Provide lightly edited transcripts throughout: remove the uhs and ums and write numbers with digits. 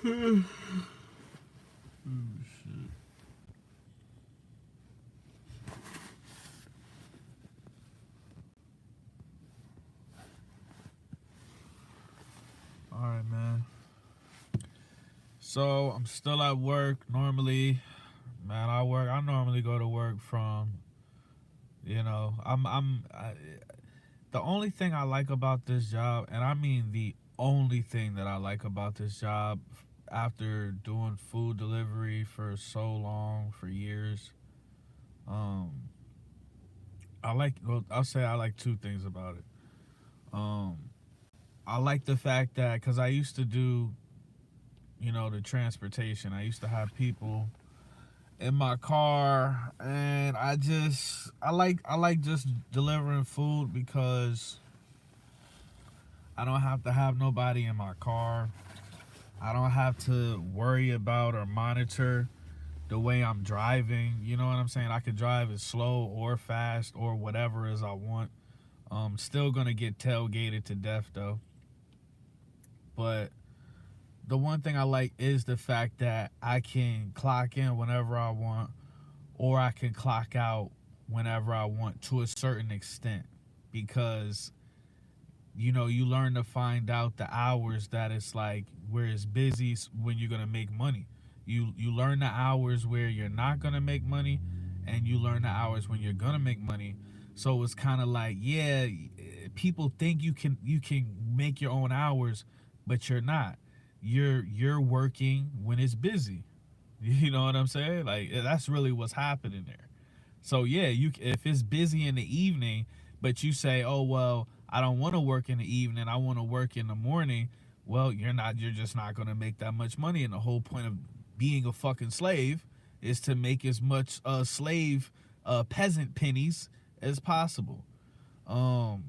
Shit. All right, man. So I'm still at work. Normally, man, I normally go to work from, the only thing I like about this job, and I mean the only thing that I like about this job, after doing food delivery for so long, for years, um, I'll say I like two things about it. Um, I like the fact that, because I used to do, the transportation. I used to have people in my car, and I like just delivering food because I don't have to have nobody in my car. I don't have to worry about or monitor the way I'm driving. You know what I'm saying? I could drive as slow or fast or whatever as I want. Still gonna get tailgated to death though. But the one thing I like is the fact that I can clock in whenever I want, or I can clock out whenever I want to a certain extent, because you learn to find out the hours that it's like where it's busy, when you're gonna make money. You learn the hours where you're not gonna make money, and you learn the hours when you're gonna make money. So it's kind of like, yeah, people think you can make your own hours, but you're not. You're working when it's busy. You know what I'm saying? Like, that's really what's happening there. So yeah, if it's busy in the evening, but you say, "Oh well, I don't want to work in the evening. I want to work in the morning." Well, you're not. You're just not going to make that much money. And the whole point of being a fucking slave is to make as much slave peasant pennies as possible. Um.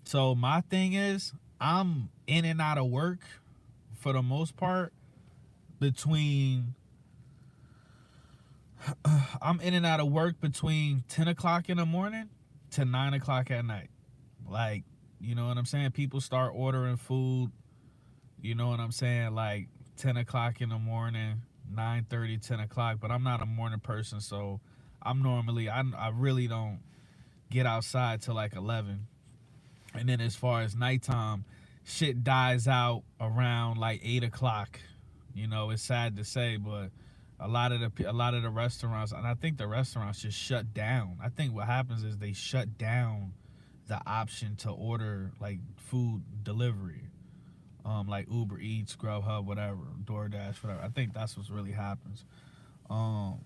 So my thing is, I'm in and out of work for the most part between I'm in and out of work between 10 o'clock in the morning to 9 o'clock at night. Like, you know what I'm saying? People start ordering food, you know what I'm saying? Like 10 o'clock in the morning, 9:30, 10 o'clock. But I'm not a morning person, so I really don't get outside till like 11. And then as far as nighttime, shit dies out around like 8 o'clock. It's sad to say, but a lot of the restaurants, and I think the restaurants just shut down. I think what happens is they shut down the option to order like food delivery, like Uber Eats, Grubhub, whatever, DoorDash, whatever. I think that's what really happens. Um,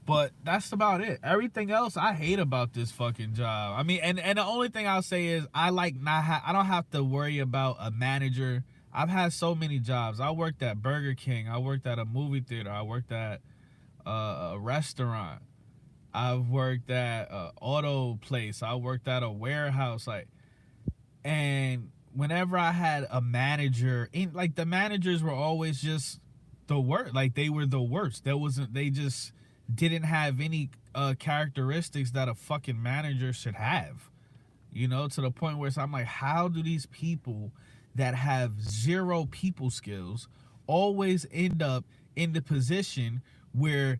but that's about it. Everything else I hate about this fucking job. I mean, and the only thing I'll say is I don't have to worry about a manager. I've had so many jobs. I worked at Burger King. I worked at a movie theater. I worked at a restaurant. I've worked at a auto place. I worked at a warehouse. And whenever I had a manager, like the managers were always just the worst. Like they were the worst. They just didn't have any characteristics that a fucking manager should have. To the point where I'm like, how do these people that have zero people skills always end up in the position where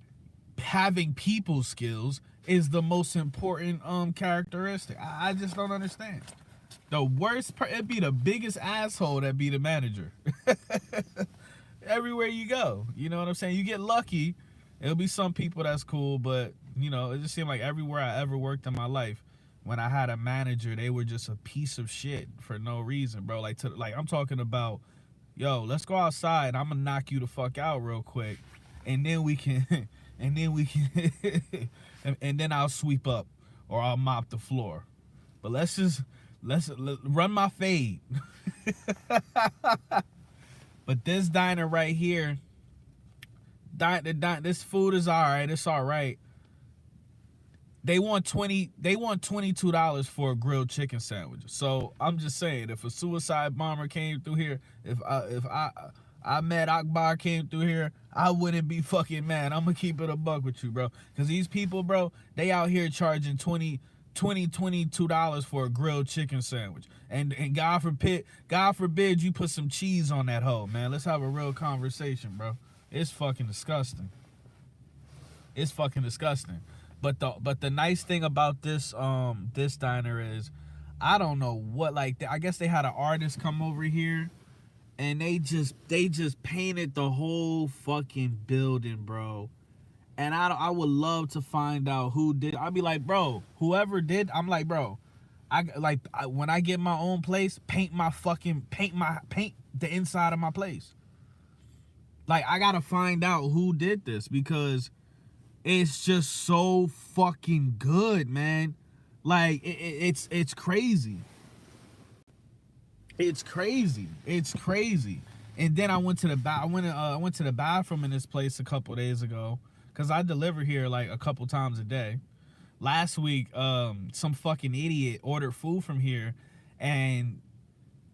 having people skills is the most important characteristic? I just don't understand. The worst part, it'd be the biggest asshole that be the manager. Everywhere you go, you know what I'm saying? You get lucky. It'll be some people that's cool, but it just seemed like everywhere I ever worked in my life, when I had a manager, they were just a piece of shit for no reason, bro. Like I'm talking about, yo, let's go outside. I'm gonna knock you the fuck out real quick, and then we can, and then we can, and then I'll sweep up or I'll mop the floor. But let's run my fade. But this diner right here, this food is all right. It's all right. They want $22 for a grilled chicken sandwich. So I'm just saying, if a suicide bomber came through here, if Ahmed Akbar came through here, I wouldn't be fucking mad. I'm gonna keep it a buck with you, bro. Cause these people, bro, they out here charging $22 for a grilled chicken sandwich. And God forbid you put some cheese on that hoe, man. Let's have a real conversation, bro. It's fucking disgusting. It's fucking disgusting. But the nice thing about this this diner is, I don't know what, like, I guess they had an artist come over here and they just painted the whole fucking building, bro. And I would love to find out who did. I'd be like, bro, whoever did, I'm like, bro, when I get my own place, paint the inside of my place. Like, I gotta find out who did this, because it's just so fucking good, man. Like, it's crazy. It's crazy. It's crazy. And then I went to the bathroom in this place a couple days ago, because I deliver here like a couple times a day. Last week, some fucking idiot ordered food from here, and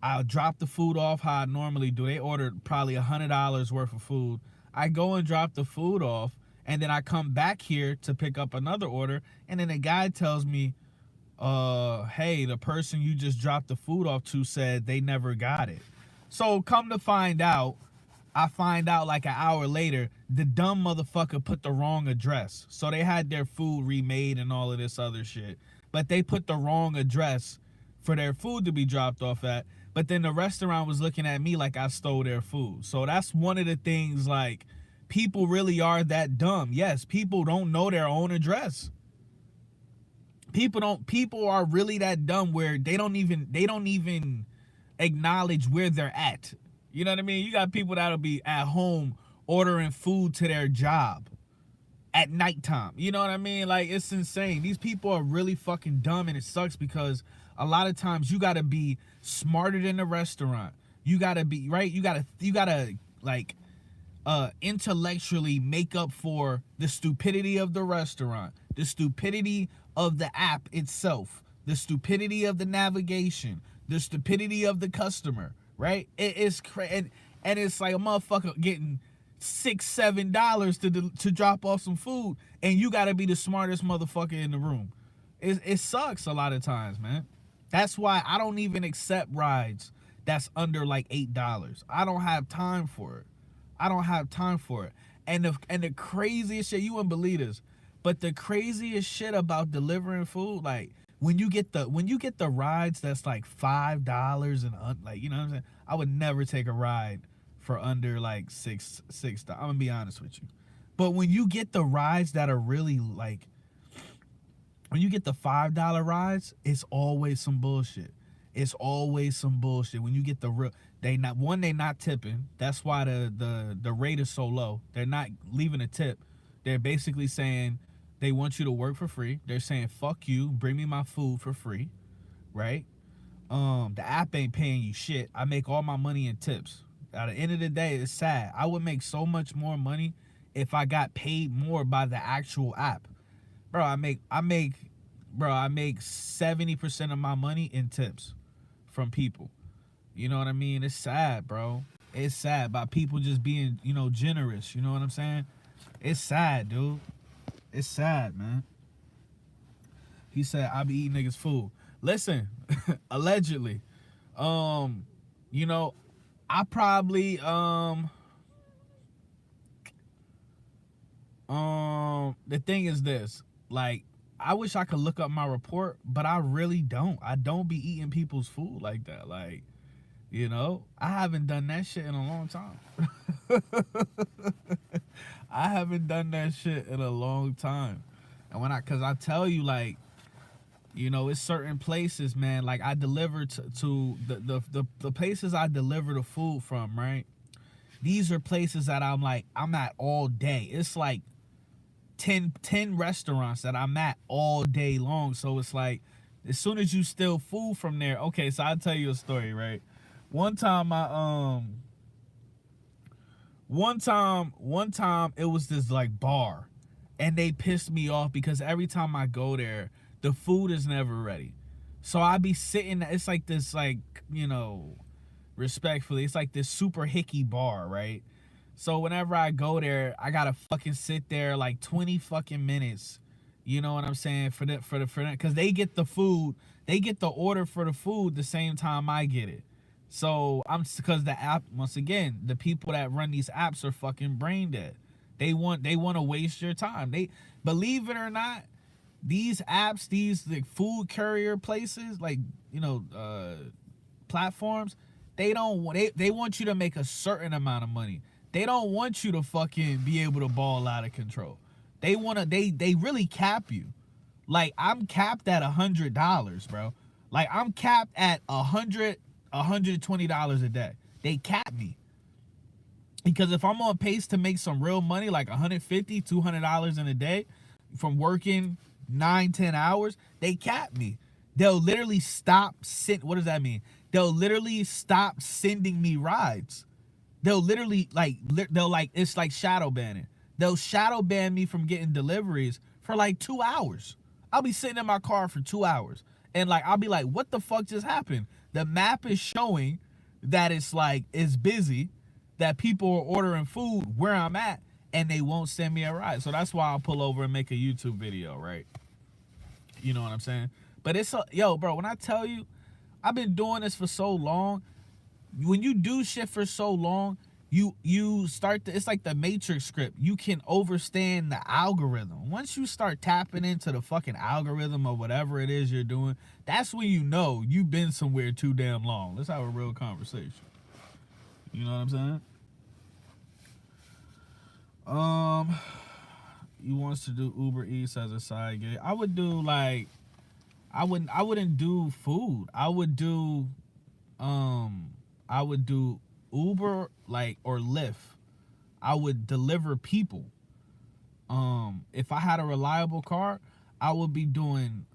I dropped the food off how I normally do. They ordered probably $100 worth of food. I go and drop the food off, and then I come back here to pick up another order, and then the guy tells me, hey, the person you just dropped the food off to said they never got it. So come to find out, I find out like an hour later, the dumb motherfucker put the wrong address. So they had their food remade and all of this other shit, but they put the wrong address for their food to be dropped off at. But then the restaurant was looking at me like I stole their food. So that's one of the things, like, people really are that dumb. Yes, people don't know their own address. People are really that dumb where they don't even acknowledge where they're at. You know what I mean? You got people that'll be at home ordering food to their job at nighttime. You know what I mean? Like, it's insane. These people are really fucking dumb, and it sucks because a lot of times you gotta be smarter than the restaurant. You gotta be, right? You gotta like intellectually make up for the stupidity of the restaurant, the stupidity of the app itself, the stupidity of the navigation, the stupidity of the customer, right? It's crazy. And it's like a motherfucker getting $6-7 to drop off some food, and you gotta be the smartest motherfucker in the room. It sucks a lot of times, man. That's why I don't even accept rides that's under like $8. I don't have time for it. I don't have time for it. And the craziest shit, you wouldn't believe this, but the craziest shit about delivering food, like, when you get the rides that's like $5 and like, you know what I'm saying? I would never take a ride for under like $6. I'm gonna be honest with you. But when you get the rides that are really like, when you get the $5 rides, it's always some bullshit. It's always some bullshit. When you get the real, they not tipping. That's why the rate is so low. They're not leaving a tip. They're basically saying they want you to work for free. They're saying, fuck you, bring me my food for free, right? The app ain't paying you shit. I make all my money in tips. At the end of the day, it's sad. I would make so much more money if I got paid more by the actual app. Bro, I make 70% of my money in tips from people. You know what I mean? It's sad, bro. It's sad by people just being, generous. You know what I'm saying? It's sad, dude. It's sad, man. He said, I be eating niggas' food. Listen, allegedly, I probably, the thing is this, like, I wish I could look up my report, but I really don't. I don't be eating people's food like that. Like, I haven't done that shit in a long time. I haven't done that shit in a long time. And cause I tell you, like, it's certain places, man, like I deliver to the places I deliver the food from, right? These are places that I'm at all day. It's like 10 restaurants that I'm at all day long. So it's like, as soon as you steal food from there, okay, so I'll tell you a story, right? One time it was this like bar, and they pissed me off because every time I go there, the food is never ready. So I be sitting, it's like this, like, respectfully, it's like this super hicky bar, right? So whenever I go there, I gotta fucking sit there like 20 fucking minutes You know what I'm saying? Because they get the food, they get the order for the food the same time I get it. So because the app, once again, the people that run these apps are fucking brain dead. They want to waste your time. They, believe it or not, these apps, these like food courier places, like, you know, platforms, they want you to make a certain amount of money. They don't want you to fucking be able to ball out of control. They really cap you. Like, I'm capped at $100, bro. Like, I'm capped at $120 a day. They cap me. Because if I'm on pace to make some real money, like $150, $200 in a day from working 9-10 hours, they cap me. They'll literally stop what does that mean? They'll literally stop sending me rides. They'll literally it's like shadow banning. They'll shadow ban me from getting deliveries for like 2 hours. I'll be sitting in my car for 2 hours. And like, I'll be like, what the fuck just happened? The map is showing that it's busy, that people are ordering food where I'm at, and they won't send me a ride. So that's why I'll pull over and make a YouTube video, right? You know what I'm saying? But yo, bro, when I tell you, I've been doing this for so long. When you do shit for so long, you start to, it's like the Matrix script. You can overstand the algorithm. Once you start tapping into the fucking algorithm of whatever it is you're doing, that's when you know you've been somewhere too damn long. Let's have a real conversation. You know what I'm saying? He wants to do Uber Eats as a side gig. I would do like, I wouldn't do food. I would do Uber, like, or Lyft. I would deliver people. If I had a reliable car, I would be doing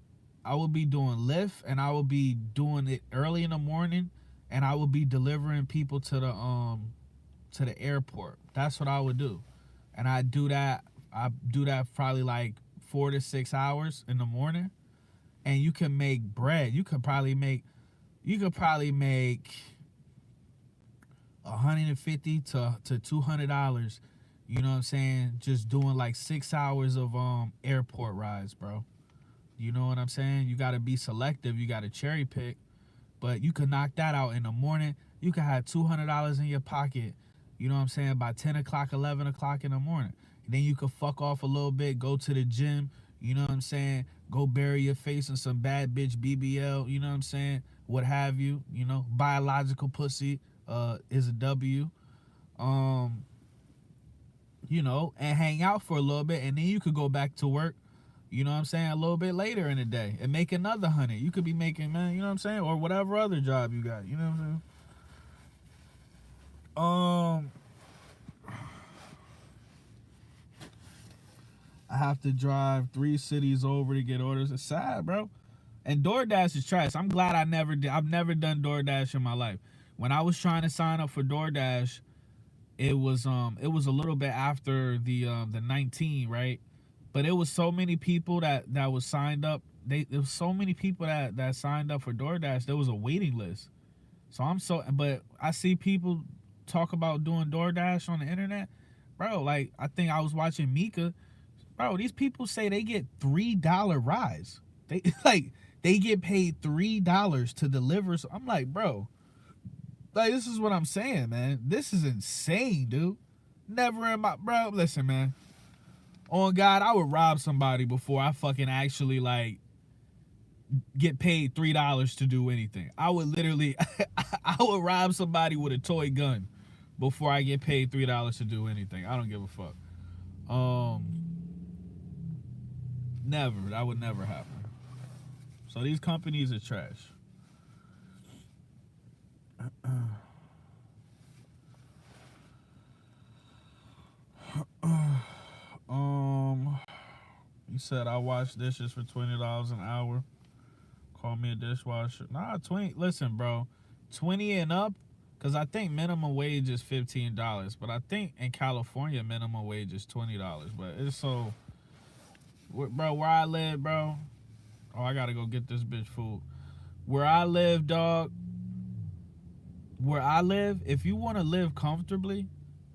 Lyft, and I would be doing it early in the morning, and I would be delivering people to the airport. That's what I would do. And I do that probably like 4 to 6 hours in the morning. And you can make bread. You could probably make $150 to $200, you know what I'm saying, just doing like 6 hours of airport rides, bro. You know what I'm saying? You gotta be selective, you gotta cherry pick, but you could knock that out in the morning. You could have $200 in your pocket, you know what I'm saying, by 10 o'clock, 11 o'clock in the morning. And then you could fuck off a little bit, go to the gym, you know what I'm saying, go bury your face in some bad bitch BBL, you know what I'm saying, what have you, you know, biological pussy is a W, you know, and hang out for a little bit, and then you could go back to work, you know what I'm saying, a little bit later in the day and make another 100. You could be making, man, you know what I'm saying, or whatever other job you got, you know what I'm saying. I have to drive 3 cities over to get orders. It's sad, bro. And DoorDash is trash. I'm glad I've never done DoorDash in my life. When I was trying to sign up for DoorDash, it was a little bit after the 19, right? But it was so many people that was signed up. There was so many people that signed up for DoorDash. There was a waiting list. But I see people talk about doing DoorDash on the internet, bro. Like, I think I was watching Mika. Bro, these people say they get $3 rides. They get paid $3 to deliver. So I'm like, bro, like, this is what I'm saying, man. This is insane, dude. Never in my, bro. Listen, man. On God, I would rob somebody before I fucking actually like get paid $3 to do anything. I would literally, I would rob somebody with a toy gun before I get paid $3 to do anything. I don't give a fuck. Never. That would never happen. So these companies are trash. You said I wash dishes for $20 an hour. Call me a dishwasher. Nah, 20. Listen, bro, 20 and up, because I think minimum wage is $15. But I think in California minimum wage is $20. But it's so, bro, where I live, bro. Oh, I gotta go get this bitch food. Where I live, dog. Where I live, if you want to live comfortably,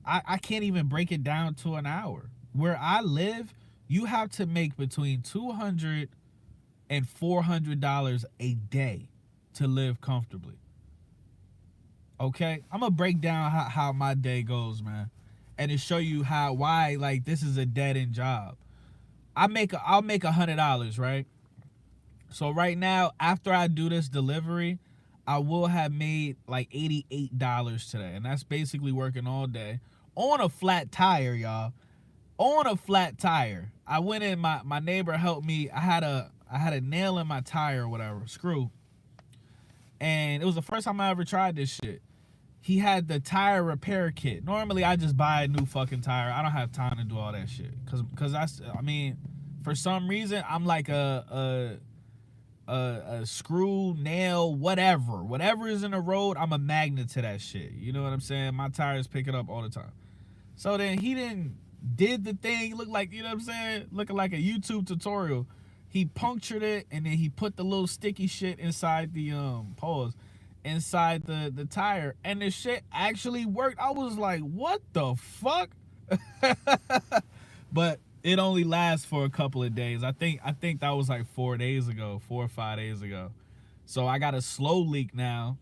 I can't even break it down to an hour. Where I live, You have to make between $200 and $400 a day to live comfortably. Okay, I'm gonna break down how my day goes, man, and to show you why like this is a dead end job. I'll make $100, right? So right now, after I do this delivery, I will have made like $88 today, and that's basically working all day on a flat tire, y'all. On a flat tire. I went in, my neighbor helped me. I had a nail in my tire or whatever, screw, and it was the first time I ever tried this shit. He had the tire repair kit. Normally, I just buy a new fucking tire. I don't have time to do all that shit, cause I mean, for some reason, I'm like a screw, nail, whatever is in the road, I'm a magnet to that shit. You know what I'm saying? My tires pick it up all the time. So then he did the thing, looked like, you know what I'm saying, looking like a YouTube tutorial. He punctured it, and then he put the little sticky shit inside the inside the tire, and the shit actually worked. I was like, what the fuck? But it only lasts for a couple of days. I think that was like 4 or 5 days ago. So I got a slow leak now.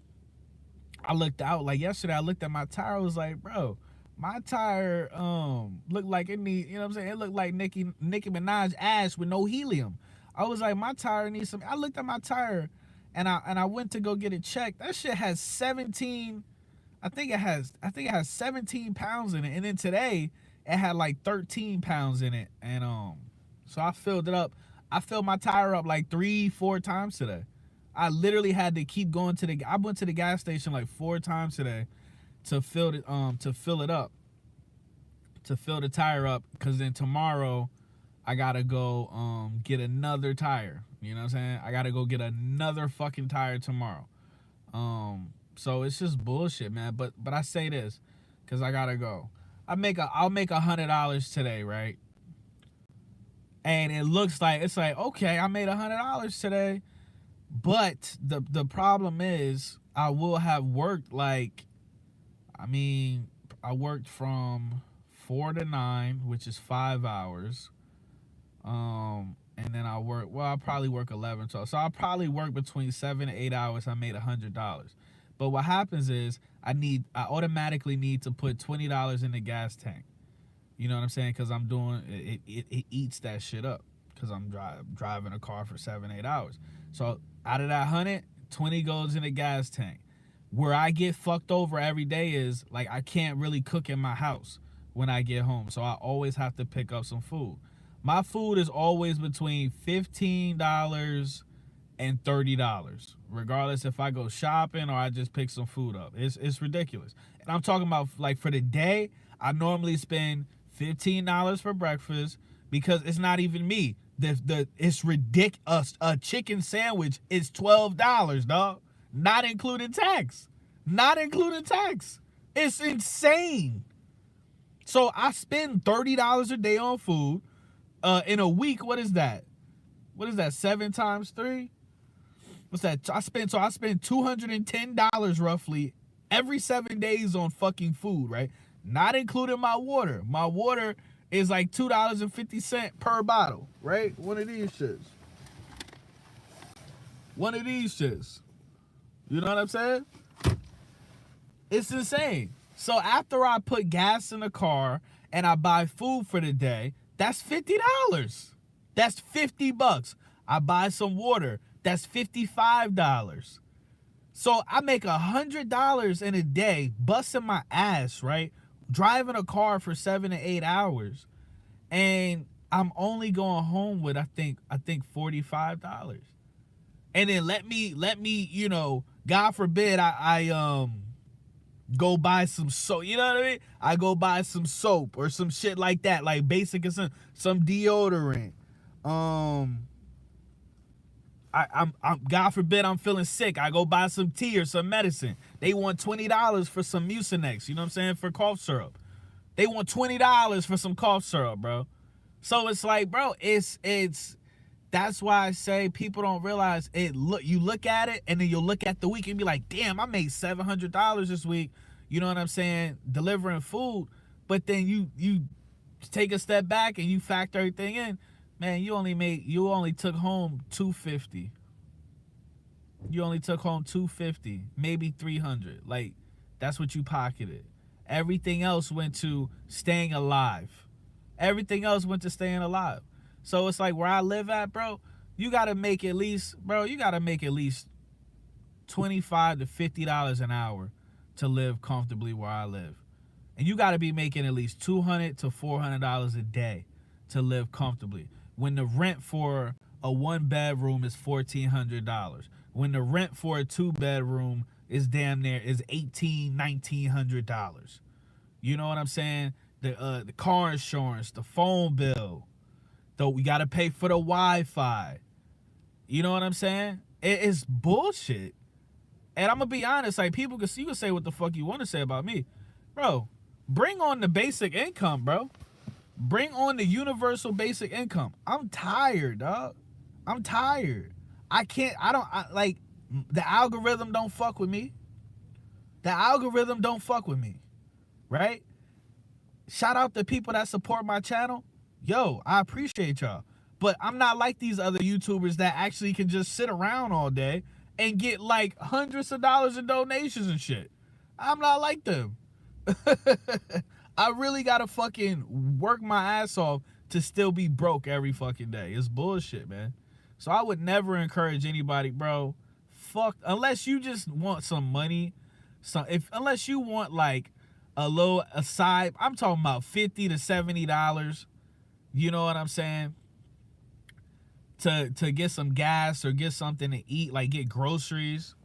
I looked out, like yesterday, I looked at my tire, I was like, bro, my tire looked like it need, you know what I'm saying? It looked like Nicki Minaj ass with no helium. I was like, my tire needs some. I looked at my tire, and I went to go get it checked. That shit has 17. I think it has 17 pounds in it. And then today it had like 13 pounds in it. And so I filled it up. I filled my tire up like 3-4 times today. I literally had to keep going I went to the gas station like 4 times today to fill it up. To fill the tire up, because then tomorrow I gotta go get another tire. You know what I'm saying? I gotta go get another fucking tire tomorrow. So it's just bullshit, man. But I say this, cause I gotta go. I'll make $100 today, right? And it looks like, it's like, okay, I made $100 today. But the problem is, I will have worked like, I worked from 4 to 9, which is 5 hours. And then I'll probably work 11, 12. So I'll probably work between 7 to 8 hours. I made $100. But what happens is, I automatically need to put $20 in the gas tank. You know what I'm saying? Because I'm doing it eats that shit up, because I'm driving a car for 7, 8 hours. So out of that 100, 20 goes in the gas tank. Where I get fucked over every day is, like, I can't really cook in my house when I get home. So I always have to pick up some food. My food is always between $15 and $30, regardless if I go shopping or I just pick some food up. It's ridiculous. And I'm talking about, like, for the day, I normally spend $15 for breakfast, because it's not even me. It's ridiculous. A chicken sandwich is $12, dog. Not including tax. It's insane. So I spend $30 a day on food. In a week, what is that? 7 times 3? What's that? I spend $210 roughly every 7 days on fucking food, right? Not including my water. My water is like $2.50 per bottle, right? One of these shits. You know what I'm saying? It's insane. So after I put gas in the car and I buy food for the day, that's $50. That's $50. I buy some water. That's $55. So I make $100 in a day, busting my ass, right? Driving a car for 7 to 8 hours, and I'm only going home with I think $45. And then let me, you know, God forbid I go buy some soap. You know what I mean? I go buy some soap or some shit like that, like basic, some deodorant. I'm God forbid I'm feeling sick, I go buy some tea or some medicine. They want $20 for some Mucinex, you know what I'm saying, for cough syrup. They want $20 for some cough syrup, bro. So it's like, bro, it's that's why I say people don't realize it. You look at it, and then you'll look at the week and be like, damn, I made $700 this week. You know what I'm saying? Delivering food. But then you take a step back and you factor everything in, man, you only took home $250. You only took home $250, maybe $300. Like, that's what you pocketed. Everything else went to staying alive. Everything else went to staying alive. So it's like where I live at, bro, you gotta make at least $25 to $50 an hour to live comfortably where I live. And you gotta be making at least $200 to $400 a day to live comfortably. When the rent for a 1-bedroom is $1,400. When the rent for a 2-bedroom is $1,800, $1,900. You know what I'm saying? The car insurance, the phone bill, though we gotta pay for the Wi-Fi. You know what I'm saying? It's bullshit. And I'm gonna be honest, like, you can say what the fuck you want to say about me, bro. Bring on the basic income, bro. Bring on the universal basic income. I'm tired, dog. I'm tired. The algorithm don't fuck with me. The algorithm don't fuck with me, right? Shout out to people that support my channel. Yo, I appreciate y'all. But I'm not like these other YouTubers that actually can just sit around all day and get like hundreds of dollars in donations and shit. I'm not like them. I really gotta fucking work my ass off to still be broke every fucking day. It's bullshit, man. So I would never encourage anybody, bro. Fuck, unless you just want some money. Unless you want like a side, I'm talking about $50 to $70. You know what I'm saying? To get some gas or get something to eat, like get groceries.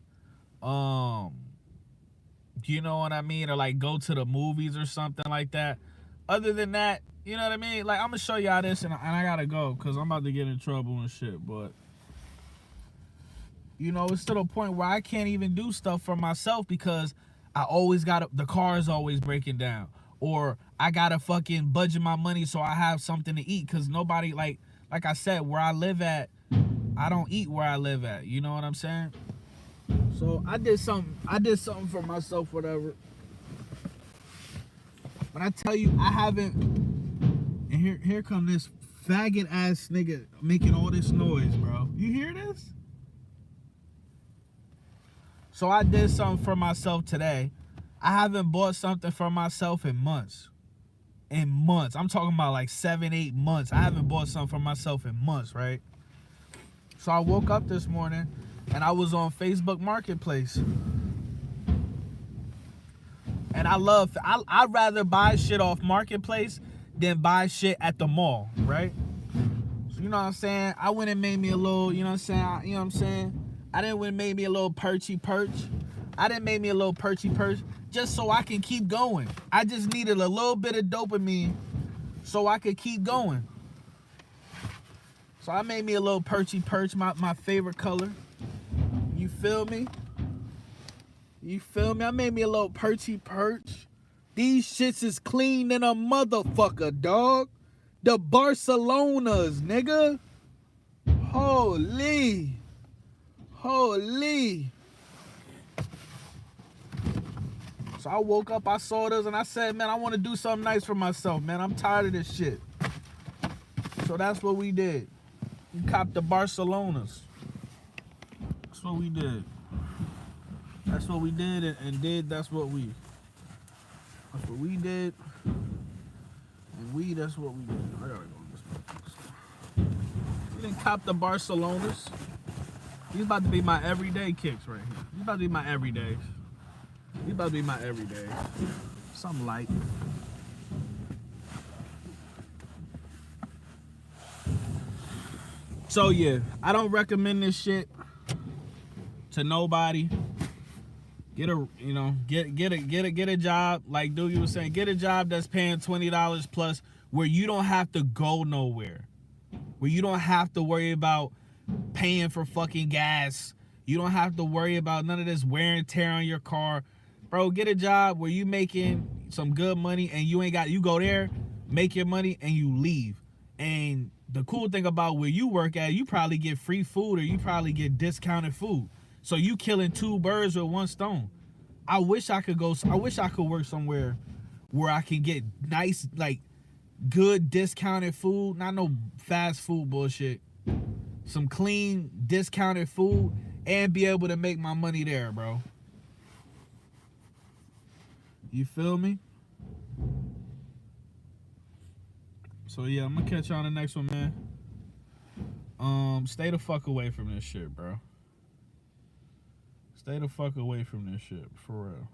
You know what I mean? Or like go to the movies or something like that. Other than that, you know what I mean? Like, I'm gonna show y'all this and I gotta go because I'm about to get in trouble and shit. But, you know, it's to the point where I can't even do stuff for myself because I always the car is always breaking down. Or I gotta fucking budget my money so I have something to eat because nobody, like I said, where I live at, I don't eat where I live at. You know what I'm saying? So I did something for myself, whatever. But I tell you, I haven't. And here come this faggot ass nigga making all this noise, bro. You hear this? So I did something for myself today. I haven't bought something for myself in months. In months. I'm talking about like 7-8 months. I haven't bought something for myself in months, right? So I woke up this morning and I was on Facebook Marketplace. And I'd rather buy shit off Marketplace than buy shit at the mall, right? So, you know what I'm saying? I went and made me a little, you know what I'm saying? I didn't went and made me a little perchy perch. I didn't make me a little perchy perch just so I can keep going. I just needed a little bit of dopamine so I could keep going. So I made me a little perchy perch, my favorite color. You feel me? You feel me? I made me a little perchy perch. These shits is clean than a motherfucker, dog. The Barcelonas, nigga. Holy. So I woke up, I saw this, and I said, man, I want to do something nice for myself, man. I'm tired of this shit. So that's what we did. We copped the Barcelonas. That's what we did. That's what we did and did. That's what we did. And that's what we did. I gotta go. We didn't cop the Barcelonas. These about to be my everyday kicks right here. These about to be my everydays. These about to be my everydays. Something light. So yeah, I don't recommend this shit to nobody. Get a job, like Doogie was saying, get a job that's paying $20 plus where you don't have to go nowhere. Where you don't have to worry about paying for fucking gas. You don't have to worry about none of this wear and tear on your car. Bro, get a job where you making some good money and you go there, make your money, and you leave. And the cool thing about where you work at, you probably get free food or you probably get discounted food. So you killing two birds with one stone. I wish I could work somewhere where I can get nice, like good discounted food, not no fast food bullshit. Some clean discounted food and be able to make my money there, bro. You feel me? So yeah, I'm gonna catch you on the next one, man. Stay the fuck away from this shit, bro. Stay the fuck away from this shit, for real.